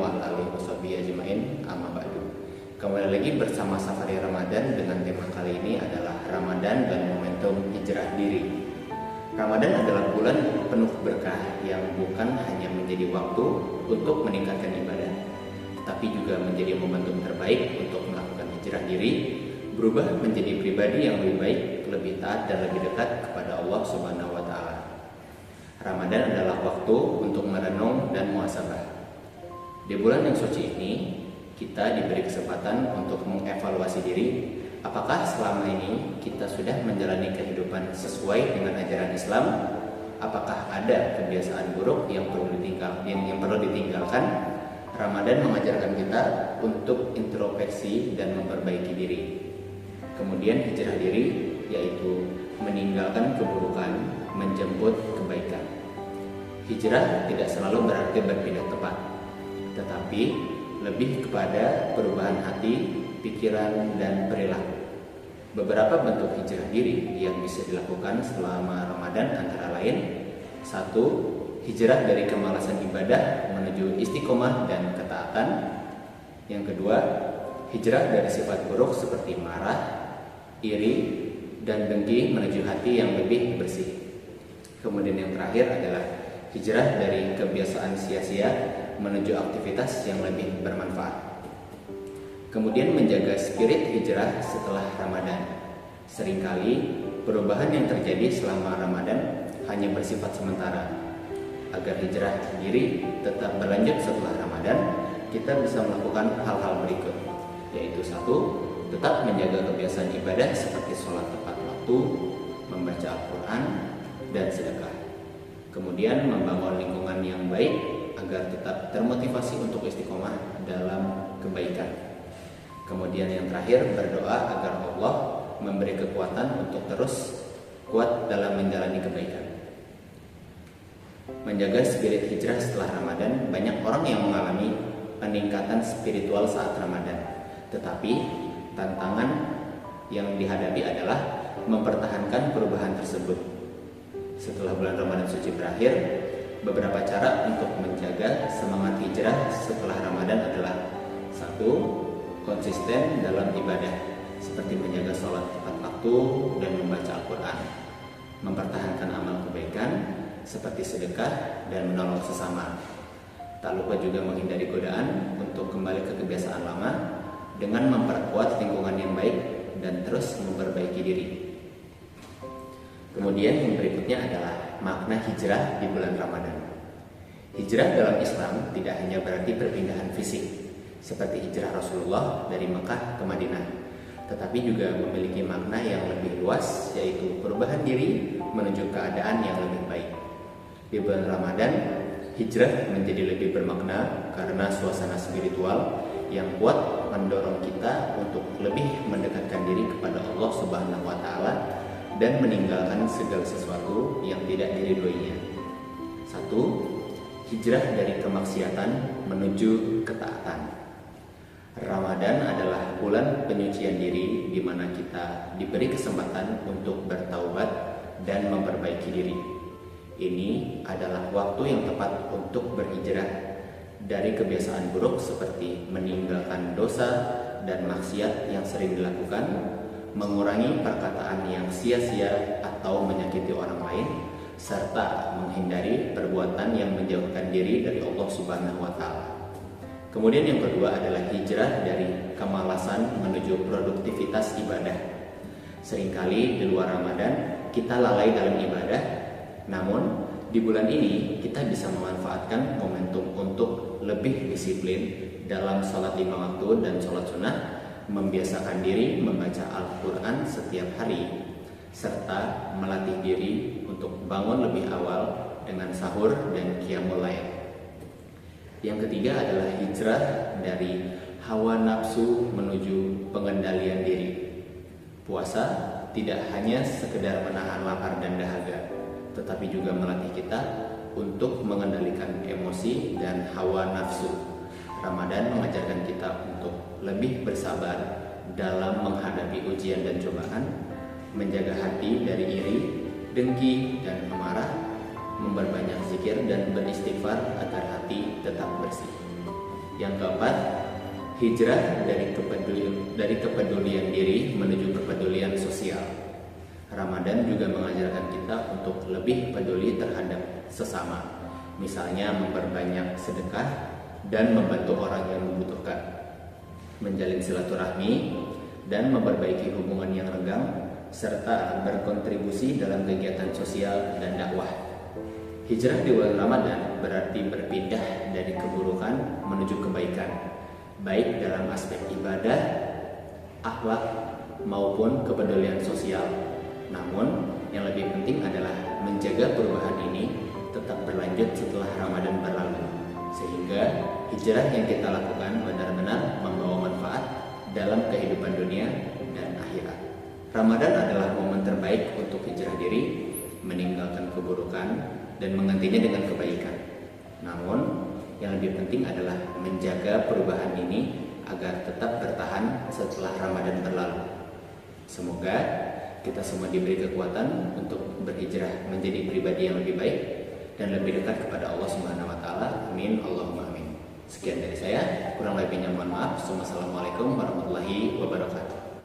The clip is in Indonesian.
wa ala alihi washabihi ajmain, amma ba'du. Kembali lagi bersama Safari Ramadan dengan tema kali ini adalah Ramadan dan momentum hijrah diri. Ramadan adalah bulan penuh berkah yang bukan hanya menjadi waktu untuk meningkatkan ibadah, tetapi juga menjadi momentum terbaik untuk melakukan hijrah diri, berubah menjadi pribadi yang lebih baik, lebih taat dan lebih dekat kepada Allah Subhanahu wa taala. Ramadan adalah waktu untuk merenung dan muhasabah. Di bulan yang suci ini, kita diberi kesempatan untuk mengevaluasi diri, apakah selama ini kita sudah menjalani kehidupan sesuai dengan ajaran Islam? Apakah ada kebiasaan buruk yang perlu ditinggalkan? Ramadan mengajarkan kita untuk introspeksi dan memperbaiki diri. Kemudian hijrah diri, yaitu meninggalkan keburukan, menjemput kebaikan. Hijrah tidak selalu berarti berpindah tempat, tetapi lebih kepada perubahan hati, pikiran, dan perilaku. Beberapa bentuk hijrah diri yang bisa dilakukan selama Ramadan antara lain: 1. Hijrah dari kemalasan ibadah menuju istiqomah dan ketaatan. Yang kedua, hijrah dari sifat buruk seperti marah, iri, dan dengki menuju hati yang lebih bersih. Kemudian yang terakhir adalah hijrah dari kebiasaan sia-sia menuju aktivitas yang lebih bermanfaat. Kemudian menjaga spirit hijrah setelah Ramadan. Seringkali perubahan yang terjadi selama Ramadan hanya bersifat sementara. Agar hijrah diri tetap berlanjut setelah Ramadan, kita bisa melakukan hal-hal berikut, yaitu 1. Tetap menjaga kebiasaan ibadah seperti sholat tepat waktu, membaca Al-Quran, dan sedekah. Kemudian membangun lingkungan yang baik agar tetap termotivasi untuk istiqomah dalam kebaikan. Kemudian yang terakhir, berdoa agar Allah memberi kekuatan untuk terus kuat dalam menjalani kebaikan. Menjaga spirit hijrah setelah Ramadan, banyak orang yang mengalami peningkatan spiritual saat Ramadan. Tetapi tantangan yang dihadapi adalah mempertahankan perubahan tersebut. Setelah bulan Ramadan suci berakhir, beberapa cara untuk menjaga semangat hijrah setelah Ramadan adalah: 1. Konsisten dalam ibadah, seperti menjaga sholat tepat waktu dan membaca Al-Quran. Mempertahankan amal kebaikan, seperti sedekah dan menolong sesama. Tak lupa juga menghindari godaan untuk kembali ke kebiasaan lama dengan memperkuat lingkungan yang baik dan terus memperbaiki diri. Kemudian yang berikutnya adalah makna hijrah di bulan Ramadan. Hijrah dalam Islam tidak hanya berarti perpindahan fisik seperti hijrah Rasulullah dari Mekah ke Madinah, tetapi juga memiliki makna yang lebih luas, yaitu perubahan diri menuju keadaan yang lebih baik. Di bulan Ramadan, hijrah menjadi lebih bermakna karena suasana spiritual yang kuat mendorong kita untuk lebih mendekatkan diri kepada Allah Subhanahu wa taala dan meninggalkan segala sesuatu yang tidak diridhoinya. 1. Hijrah dari kemaksiatan menuju ketaatan. Ramadan adalah bulan penyucian diri di mana kita diberi kesempatan untuk bertaubat dan memperbaiki diri. Ini adalah waktu yang tepat untuk berhijrah dari kebiasaan buruk seperti meninggalkan dosa dan maksiat yang sering dilakukan, mengurangi perkataan yang sia-sia atau menyakiti orang lain, serta menghindari perbuatan yang menjauhkan diri dari Allah Subhanahu wa taala. Kemudian yang kedua adalah hijrah dari kemalasan menuju produktivitas ibadah. Seringkali di luar Ramadan kita lalai dalam ibadah, namun di bulan ini kita bisa memanfaatkan momentum untuk lebih disiplin dalam sholat 5 waktu dan sholat sunnah, membiasakan diri membaca Al-Quran setiap hari, serta melatih diri untuk bangun lebih awal dengan sahur dan qiyamul lail. Yang ketiga adalah hijrah dari hawa nafsu menuju pengendalian diri. Puasa tidak hanya sekedar menahan lapar dan dahaga, tetapi juga melatih kita untuk mengendalikan emosi dan hawa nafsu. Ramadan mengajarkan kita untuk lebih bersabar dalam menghadapi ujian dan cobaan, menjaga hati dari iri, dengki, dan amarah, memperbanyak zikir dan beristighfar agar hati tetap bersih. Yang keempat, hijrah dari kepedulian diri menuju kepedulian sosial. Ramadan juga mengajarkan kita untuk lebih peduli terhadap sesama, misalnya memperbanyak sedekah dan membantu orang yang membutuhkan, menjalin silaturahmi dan memperbaiki hubungan yang renggang, serta berkontribusi dalam kegiatan sosial dan dakwah. Hijrah di bulan Ramadan berarti berpindah dari keburukan menuju kebaikan, baik dalam aspek ibadah, akhlak, maupun kepedulian sosial. Namun, yang lebih penting adalah menjaga perubahan ini tetap berlanjut setelah Ramadan berlalu, sehingga hijrah yang kita lakukan benar-benar membawa manfaat dalam kehidupan dunia dan akhirat. Ramadan adalah momen terbaik untuk hijrah diri, meninggalkan keburukan, dan menggantinya dengan kebaikan. Namun, yang lebih penting adalah menjaga perubahan ini agar tetap bertahan setelah Ramadan berlalu. Semoga kita semua diberi kekuatan untuk berhijrah menjadi pribadi yang lebih baik dan lebih dekat kepada Allah Subhanahu wa taala. Amin, Allahumma amin. Sekian dari saya, kurang lebihnya mohon maaf. Wassalamualaikum warahmatullahi wabarakatuh.